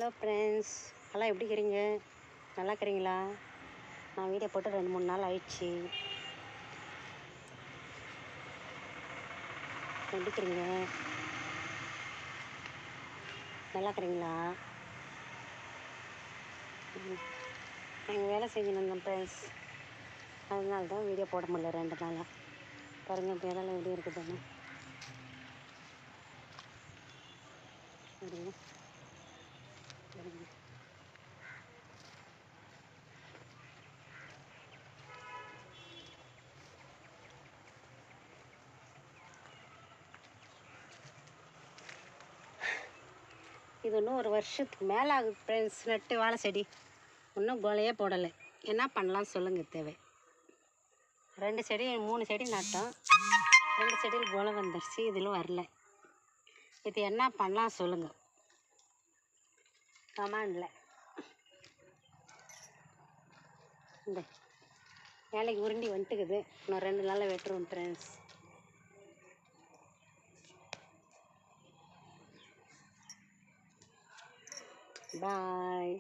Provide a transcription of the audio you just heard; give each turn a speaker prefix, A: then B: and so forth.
A: Hello friends, எல்லாம் எப்படி இருக்கிறீங்க? நல்லா இருக்கிறீங்களா? நான் வீடியோ போட்டு 2-3 நாள் ஆயிடுச்சு. எப்படி இருக்கிறீங்க? நல்லா இருக்கிறீங்களா? நாங்கள் வேலை செஞ்சுன்னு இருந்தோம் ஃப்ரெண்ட்ஸ், அதனால தான் வீடியோ போட முடியல 2 நாளாக. பாருங்கள் வேலைலாம் எப்படி இருக்குதுன்னு. பாருங்க பாருங்க. இது இன்னும் 1 வருஷத்துக்கு மேலே ஆகுது ஃப்ரெண்ட்ஸ். நட்டு வாழை செடி இன்னும் கொலையே போடலை. என்ன பண்ணலாம் சொல்லுங்கள் தேவை. 2 செடி 3 செடி நட்டோம். 2 செடியில் கொலை வந்துடுச்சு, இதில் வரல. இது என்ன பண்ணலாம் சொல்லுங்கள் கமாண்டில். இந்த வேலைக்கு உருண்டி வந்துட்டுக்குது, இன்னும் 2 நாளில் வெட்டுருவோம் ஃப்ரெண்ட்ஸ். பாய்.